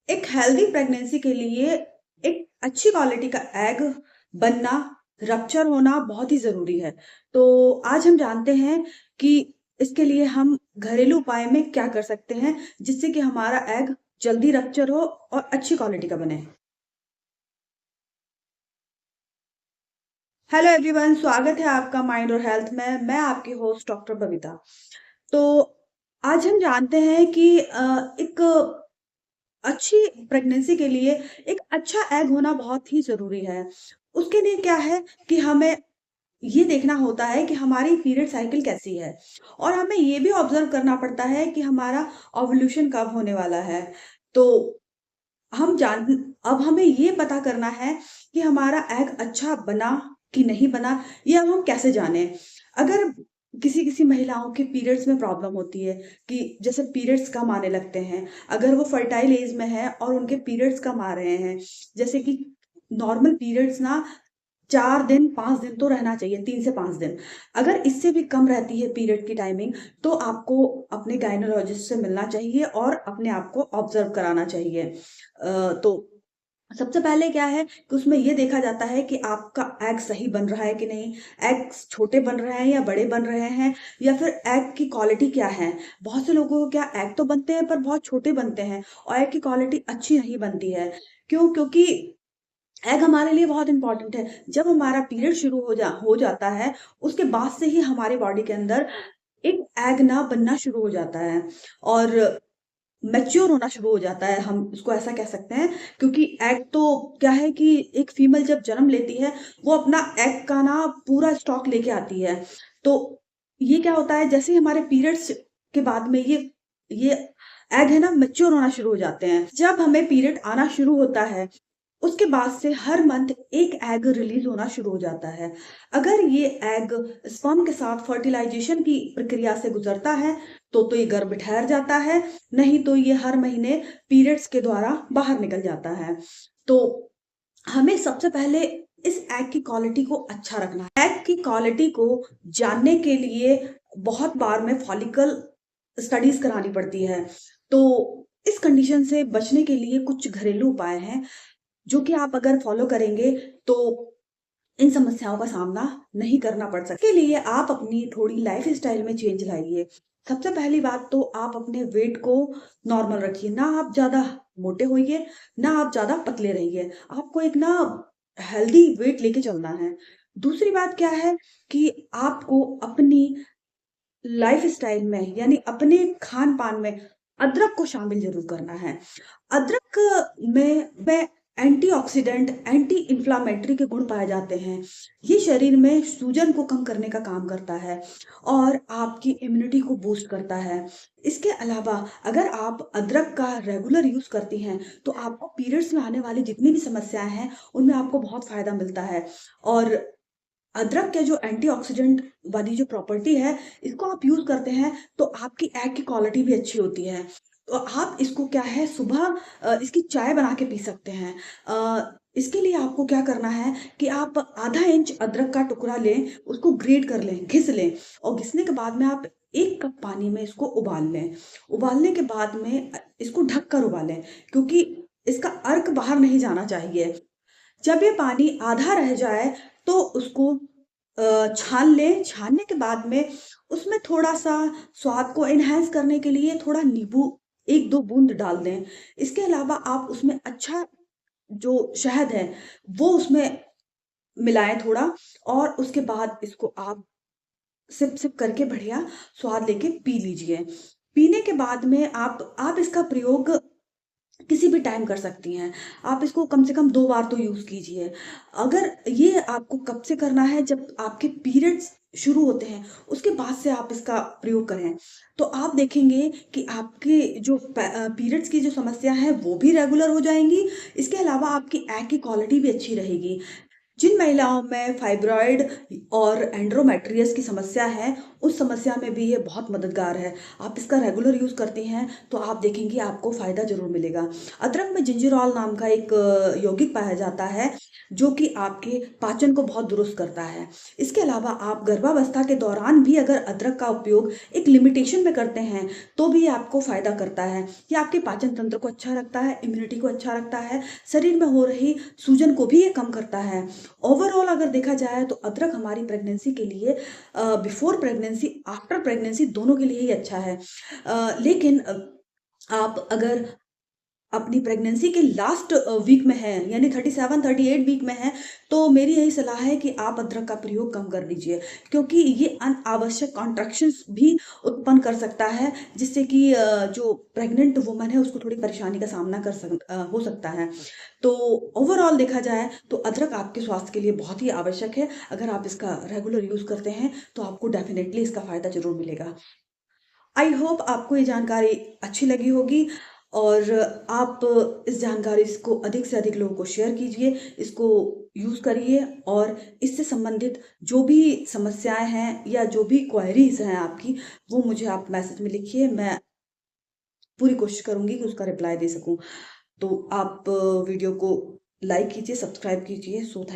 एक healthy pregnancy के लिए एक अच्छी क्वालिटी का एग बनना, रप्चर होना बहुत ही ज़रूरी है। तो आज हम जानते हैं कि इसके लिए हम घरेलू उपाय में क्या कर सकते हैं, जिससे कि हमारा एग जल्दी रप्चर हो और अच्छी क्वालिटी का बने। हेलो एवरीवन, स्वागत है आपका माइंड और हेल्थ में। मैं आपकी होस्ट डॉक्टर बबीता। तो आज हम जानते हैं कि एक अच्छी प्रेगनेंसी के लिए एक अच्छा एग होना बहुत ही ज़रूरी है। उसके लिए क्या है कि हमें ये देखना होता है कि हमारी पीरियड साइकिल कैसी है और हमें ये भी ऑब्ज़र्व करना पड़ता है कि हमारा ओव्यूलेशन कब होने वाला है। तो हम जान अब हमें ये पता करना है कि हमारा एग अच्छा बना कि नहीं बना, ये अब हम कैसे जानें? अगर किसी-किसी महिलाओं के पीरियड्स में प्रॉब्लम होती है कि जैसे पीरियड्स कम आने लगते हैं, अगर वो फर्टाइल एज में है और उनके पीरियड्स कम आ रहे हैं, जैसे कि नॉर्मल पीरियड्स ना 4 दिन, 5 दिन तो रहना चाहिए, 3 से 5 दिन। अगर इससे भी कम रहती है पीरियड की टाइमिंग, तो आपको अपने गायनोलॉजिस्ट से मिलना चाहिए और अपने आप को ऑब्ज़र्व कराना चाहिए। तो सबसे पहले क्या है कि उसमें ये देखा जाता है कि आपका एग सही बन रहा है कि नहीं, एग्स छोटे बन रहे हैं या बड़े बन रहे हैं या फिर एग की क्वालिटी क्या है। बहुत से लोगों को क्या एग तो बनते हैं पर बहुत छोटे बनते हैं और एग की क्वालिटी अच्छी नहीं बनती है। क्यों? क्योंकि एग हमारे लिए बहुत इम्पोर्टेंट है। जब हमारा पीरियड शुरू हो जाता है, उसके बाद से ही हमारी बॉडी के अंदर एक एग ना बनना शुरू हो जाता है और मैच्योर होना शुरू हो जाता है, हम इसको ऐसा कह सकते हैं। क्योंकि एग तो क्या है कि एक फीमेल जब जन्म लेती है, वो अपना एग का ना पूरा स्टॉक लेके आती है। तो ये क्या होता है, जैसे ही हमारे पीरियड्स के बाद में ये एग है ना मैच्योर होना शुरू हो जाते हैं। जब हमें पीरियड आना शुरू होता है, उसके बाद से हर मंथ एक एग रिलीज होना शुरू हो जाता है। अगर ये एग स्पर्म के साथ फर्टिलाइजेशन की प्रक्रिया से गुजरता है, तो ये गर्भ ठहर जाता है, नहीं तो ये हर महीने पीरियड्स के द्वारा बाहर निकल जाता है। तो हमें सबसे पहले इस एग की क्वालिटी को अच्छा रखना है। एग की क्वालिटी को जानने के लिए बहुत बार में फॉलिकल स्टडीज करानी पड़ती है। तो इस कंडीशन से बचने के लिए कुछ घरेलू उपाय हैं, जो कि आप अगर फॉलो करेंगे तो इन समस्याओं का सामना नहीं करना पड़ सकता। इसके लिए आप अपनी थोड़ी लाइफ़स्टाइल में चेंज लाइए। सबसे पहली बात तो आप अपने वेट को नॉर्मल रखिए, ना आप ज़्यादा मोटे होइए, ना आप ज़्यादा पतले रहिए। आपको एक ना हेल्दी वेट लेके चलना है। दूसरी बात क्या है कि आपको अपनी लाइफ़स्टाइल में यानी अपने खान-पान में अदरक को शामिल ज़रूर करना है। अदरक में एंटीऑक्सीडेंट, एंटी इन्फ्लेमेटरी के गुण पाए जाते हैं। ये शरीर में सूजन को कम करने का काम करता है और आपकी इम्यूनिटी को बूस्ट करता है। इसके अलावा अगर आप अदरक का रेगुलर यूज़ करती हैं, तो आपको पीरियड्स में आने वाली जितनी भी समस्याएँ हैं, उनमें आपको बहुत फ़ायदा मिलता है। और अदरक के जो एंटीऑक्सीडेंट वाली जो प्रॉपर्टी है, इसको आप यूज़ करते हैं, तो आपकी एग की क्वालिटी भी अच्छी होती है। तो आप इसको क्या है सुबह इसकी चाय बना के पी सकते हैं। इसके लिए आपको क्या करना है कि आप आधा इंच अदरक का टुकड़ा लें, उसको ग्रेट कर लें, घिस लें और घिसने के बाद में आप 1 कप पानी में इसको उबाल लें। उबालने के बाद में इसको ढक कर उबालें, क्योंकि इसका अर्क बाहर नहीं जाना चाहिए। जब ये पानी आधा रह जाए तो उसको छान लें। छानने के बाद में उसमें थोड़ा-सा स्वाद को एनहांस करने के लिए थोड़ा नींबू 1-2 बूंद डाल दें। इसके अलावा आप उसमें अच्छा जो शहद है, वो उसमें मिलाएँ थोड़ा और उसके बाद इसको आप सिप-सिप करके बढ़िया स्वाद लेके पी लीजिए। पीने के बाद में आप इसका प्रयोग किसी भी टाइम कर सकती हैं। आप इसको कम से कम 2 बार तो यूज़ कीजिए। अगर ये आपको कब से करना है, जब आपके पीरियड्स शुरू होते हैं, उसके बाद से आप इसका प्रयोग करें। तो आप देखेंगे कि आपके जो पीरियड्स की जो समस्या है वो भी रेगुलर हो जाएँगी। इसके अलावा आपकी एग की क्वालिटी भी अच्छी रहेगी। जिन महिलाओं में फाइब्रॉइड और एंड्रोमेट्रियस की समस्या है, उस समस्या में भी ये बहुत मददगार है। आप इसका रेगुलर यूज़ करती हैं, तो आप देखेंगी आपको फ़ायदा ज़रूर मिलेगा। अदरक में जिंजरोल नाम का एक यौगिक पाया जाता है, जो कि आपके पाचन को बहुत दुरुस्त करता है। इसके अलावा आप गर्भावस्था के दौरान भी अगर अदरक का उपयोग एक लिमिटेशन में करते हैं, तो भी ये आपको फ़ायदा करता है। ये आपके पाचन तंत्र को अच्छा रखता है, इम्यूनिटी को अच्छा रखता है, शरीर में हो रही सूजन को भी ये कम करता है। ओवरऑल अगर देखा जाए तो अदरक हमारी प्रेगनेंसी के लिए बिफ़ोर प्रेगनेंसी, आफ्टर प्रेगनेंसी दोनों के लिए ही अच्छा है। लेकिन आप अगर अपनी प्रेगनेंसी के लास्ट वीक में हैं, यानी 37-38 वीक में हैं, तो मेरी यही सलाह है कि आप अदरक का प्रयोग कम कर दीजिए, क्योंकि ये अनावश्यक कॉन्ट्रैक्शंस भी उत्पन्न कर सकता है, जिससे कि जो प्रेग्नेंट वुमन है, उसको थोड़ी परेशानी का सामना हो सकता है। तो ओवरऑल देखा जाए, तो अदरक आपके स्वास्थ्य के लिए बहुत ही आवश्यक है। अगर आप इसका रेगुलर यूज़ करते हैं, तो आपको डेफ़िनेटली इसका फ़ायदा ज़रूर मिलेगा। आई होप आपको ये जानकारी अच्छी लगी होगी और आप इस जानकारी को अधिक से अधिक लोगों को शेयर कीजिए, इसको यूज़ करिए और इससे संबंधित जो भी समस्याएँ हैं या जो भी क्वेरीज़ हैं आपकी, वो मुझे आप मैसेज में लिखिए, मैं पूरी कोशिश करूँगी कि उसका रिप्लाई दे सकूँ। तो आप वीडियो को लाइक कीजिए, सब्सक्राइब कीजिए। So thank